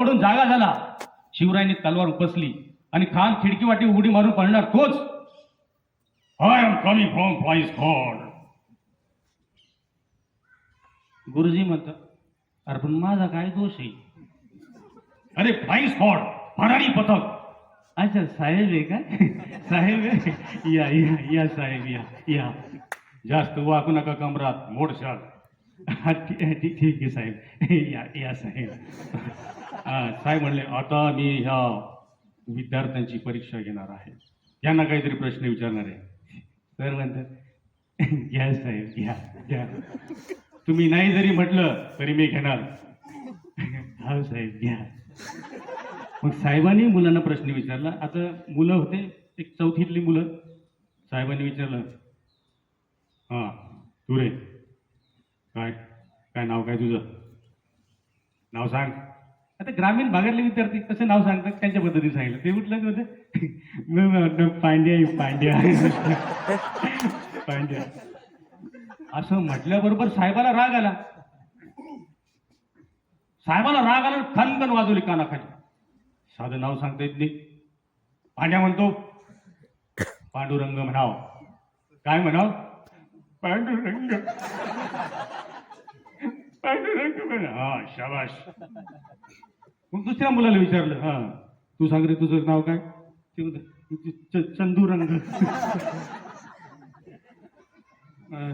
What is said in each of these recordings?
पडून जागा झाला. शिवरायांनी तलवार उपसली आणि खान खिडकी वाटी उडी मारून पळणार तोच I am coming from voice God. गुरुजी म्हणतात, अरे पण माझा काय दोष आहे? अरे फ्लाइंग स्क्वॉड, भरारी पथक. अच्छा साहेब आहे का? साहेब आहे? या या या साहेब या या. जास्त वाकू नका कमरात मोडशाल. हा ठीक आहे साहेब. या या साहेब. साहेब म्हणले, आता मी ह्या विद्यार्थ्यांची परीक्षा घेणार आहे, यांना काहीतरी प्रश्न विचारणार आहे. सर म्हणतात, घ्या साहेब घ्या घ्या, तुम्ही नाही जरी म्हटलं तरी मी घेणार. हा साहेब घ्या. मग साहेबांनी मुलांना प्रश्न विचारला. आता मुलं होते एक चौथीतली मुलं. साहेबांनी विचारलं, हा तू रे, काय काय नाव काय तुझं? नाव सांग. आता ग्रामीण भागातले विद्यार्थी कसं नाव सांगतात त्यांच्या पद्धतीने सांगितलं. ते उठलं होते, पांड्या पांड्या पांड्या असं म्हटल्याबरोबर साहेबाला राग आला. साहेबाला राग आला, खनखन वाजवली कानाखाली. साधं नाव सांगता येत नाही. पांड्या म्हणतो, पांडुरंग म्हणाव. काय म्हणाव? पांडुरंग. पांडुरंग म्हणा. हा शाबाश. मग दुसऱ्या मुलाला विचारलं, हा तू सांग रे, तुझं नाव काय? चंदुरंग.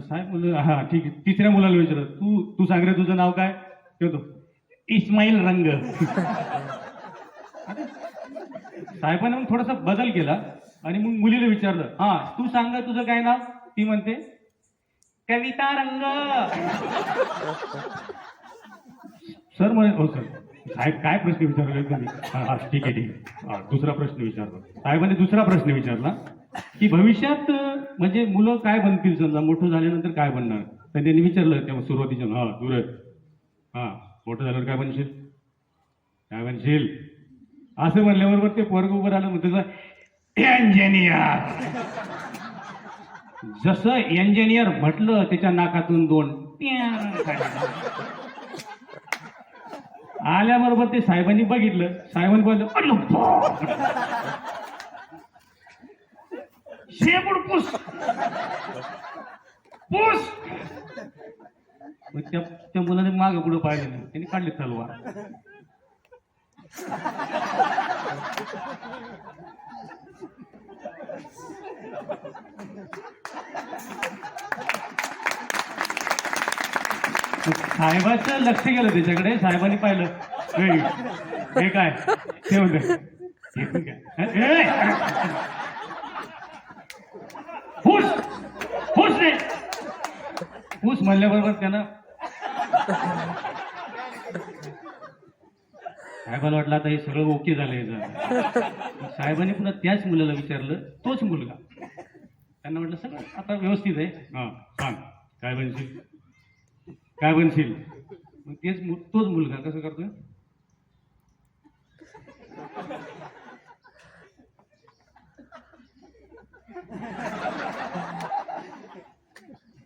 साहेब मुलं, हा ठीक आहे. तिसऱ्या मुलाला विचारलं, तू तू सांग रे, तुझं नाव काय? तो इस्माईल रंग. साहेबांनी मग थोडासा बदल केला आणि मग मुलीला विचारलं, हा तू सांग तुझं काय नाव? ती म्हणते, कविता रंग. सर म्हणे, हो सर. साहेब काय प्रश्न विचारले तुम्ही? हा ठीक आहे ठीक आहे. हा दुसरा प्रश्न विचारला. साहेबांनी दुसरा प्रश्न विचारला की भविष्यात म्हणजे मुलं काय बनतील, समजा मोठं झाल्यानंतर काय बनणार? तर त्यांनी विचारलं तेव्हा सुरुवातीच्या, हा तू रे, हा मोठं झाल्यावर काय बनशील? काय बनशील असं म्हणल्याबरोबर ते पोरग उभं राहिलं. मग त्याचा इंजिनियर. जसं इंजिनियर म्हटलं त्याच्या नाकातून दोन आल्याबरोबर ते साहेबांनी बघितलं. साहेबांनी बोललं, शेपूट पुस पुस. त्या मुलाने मागे पुढे पाहिलं नाही, त्यांनी काढली तलवार. साहेबाचं लक्ष गेलं त्याच्याकडे. साहेबांनी पाहिलं, हे काय ते होतं, फुस फुस रे. फुस म्हणल्याबरोबर त्यानं साहेबाला वाटलं आता हे सगळं ओके झालंय. साहेबांनी पुन्हा त्याच मुलाला विचारलं, तोच मुलगा. त्यांना म्हटलं सगळं आता व्यवस्थित आहे, हा सांग काय बनशील? काय बनशील? मग तोच मुलगा कसं करतोय,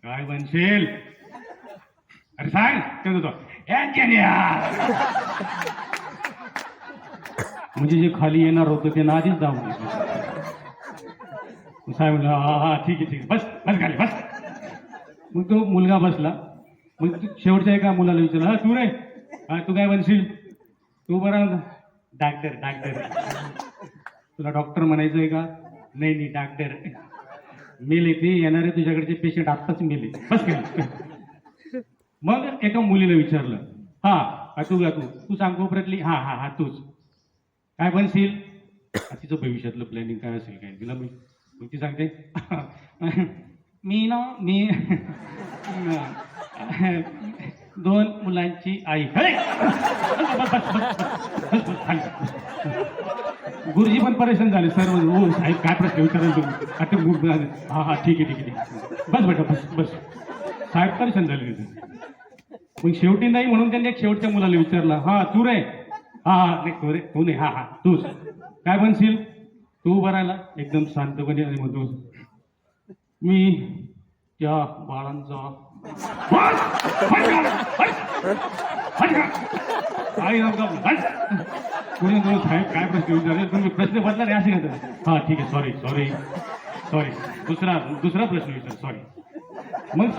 काय बनशील? अरे सांग. ते होतो इंजिनियर. म्हणजे जे खाली येणार होतं ते आधीच दाबून. साहेब म्हणलं, हा हा ठीक आहे ठीक आहे, बस बस खाली बस. मग तो मुलगा बसला. मग शेवटच्या एका मुलाला विचारलं, हा तू रे, हा तू काय बनशील? तू बरा डॉक्टर. डॉक्टर. तुला डॉक्टर म्हणायचंय का? नाही नाही डॉक्टर. मेले ते येणारे तुझ्याकडचे पेशंट आत्ताच मेले, बस काय. मग एका मुलीला विचारलं, हा तू तू सांग कोपऱ्यातली. हा हा हा तूच. काय बनशील? तिचं भविष्यातलं प्लॅनिंग काय असेल काय तिला मी. मग ती सांगते, मी ना मी दोन मुलांची आई. गुरुजी पण परेशान झाले. सर हो साहेब काय प्रश्न विचाराल तुम्ही? हा हा ठीक आहे ठीक आहे, बस बेटा बस बस. साहेब परेशान झाले तिथे. मग शेवटी नाही म्हणून त्यांनी एक शेवटच्या मुलाला विचारला, हा तू रे, हा हा नाही तू रे, तू नाही, हा हा तूच. काय बनशील? तू उभा राहिला एकदम शांतपणे आणि म्हणतो, मी त्या बाळांचा कोणी साहेब काय प्रश्न विचारले तुम्ही प्रश्न बदला रे असे का? हा ठीक आहे, सॉरी सॉरी सॉरी, दुसरा प्रश्न विचार, सॉरी. मग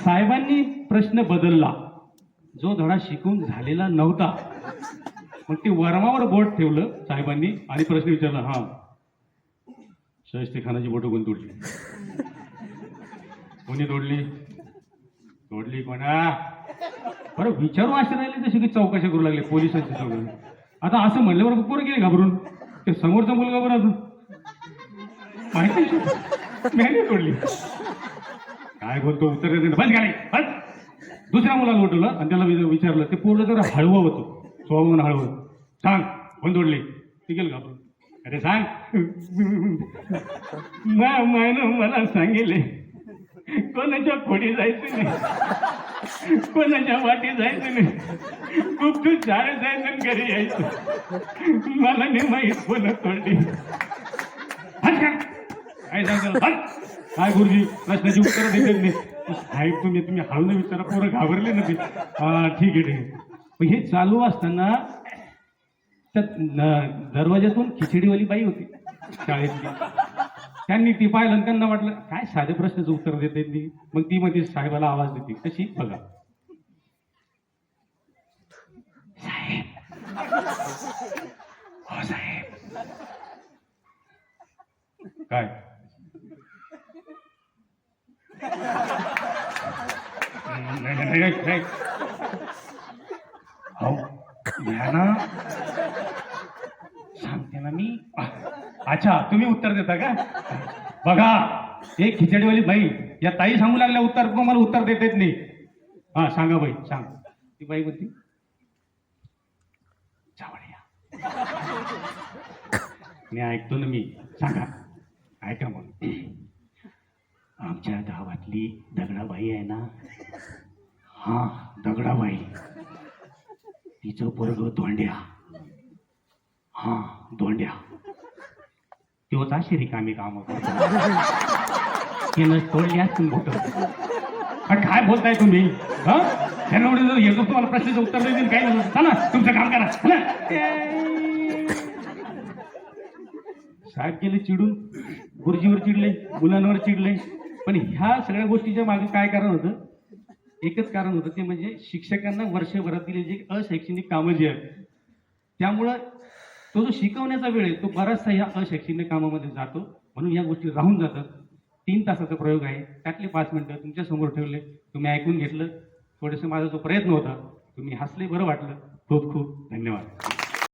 साहेबांनी प्रश्न बदलला, जो धडा शिकून झालेला नव्हता. मग ते वर्मावर बोट ठेवलं साहेबांनी आणि प्रश्न विचारला. हा, शाहिस्तेखानाची बोटं कोण तोडली? कोणी तोडली कोणा? बरं विचारू असे राहिले तसे की चौकशा करू लागले पोलिसांची सगळं. आता असं म्हणल्यावर पोरं गेले घाबरून. ते समोरचा मुलगा बरं अजून माहिती नाही तोडली. काय बोलतो उत्तर देते बस गाडी बस. दुसऱ्या मुलाला उठवलं आणि त्याला विचारलं. ते पोरं जरा हळवं होतं, स्वभावानं हळवं. सांग कोण तोडली? ती गेलं घाबरून. अरे सांग. मायनं मला सांगितले कोणाच्या खोडी जायचं नाही, कोणाच्या वाटी जायचं नाही, खूप तू शाळेत जायचं आणि घरी यायचं. मला नाही माहीत कोण तोडली. काय सांगतो काय गुरुजी प्रश्नाची उत्तरं देत नाही. साहेब तुम्ही हळून विचारा, पोरं घाबरले ना ते. हा ठीक आहे. पण हे चालू असताना त्या दरवाजातून खिचडीवाली बाई होती शाळेतली. त्यांनी ती पाहिलं आणि त्यांना वाटलं काय साधे प्रश्नाचं उत्तर देते ती. मग ती मध्ये साहेबाला आवाज देते कशी बघा. साहेब, हो साहेब. काय नाही हो घ्या ना, सांगते ना मी. अच्छा तुम्ही उत्तर देता का? बघा एक खिचडीवाली बाई या ताई सांगू लागल्या उत्तर, मला उत्तर देत येत नाही. हा सांगा बाई सांग. ती बाई होती चावड्या. मी ऐकतो ना मी. सांगा ऐका मग. आमच्या गावातली दगडाबाई आहे ना, हा दगडाबाई, तिचं पोरग धोंड्या. हा धोंड्या तेव्हा अशी रिकामी काम तिनं तोडली असतील बोट. काय बोलताय तुम्ही? हा येतो तुम्हाला प्रश्नाचं उत्तर देतील काही ना, तुमचं काम करा. साहेब गेले चिडून, गुरुजीवर चिडले, मुलांवर चिडले. पण ह्या सगळ्या गोष्टीच्या मागे काय कारण होतं? एकच कारण होतं, ते म्हणजे शिक्षकांना वर्षभरातील जे अशैक्षणिक कामं जी आहेत त्यामुळं तो जो शिकवण्याचा वेळ आहे तो बराचसा ह्या अशैक्षणिक कामामध्ये जातो. म्हणून या गोष्टी राहून जातात. 3 तासाचा प्रयोग आहे, त्यातले 5 मिनिटं तुमच्या समोर ठेवले, तुम्ही ऐकून घेतलं. थोडंसं माझा जो प्रयत्न होता तुम्ही हसले, बरं वाटलं. खूप खूप धन्यवाद.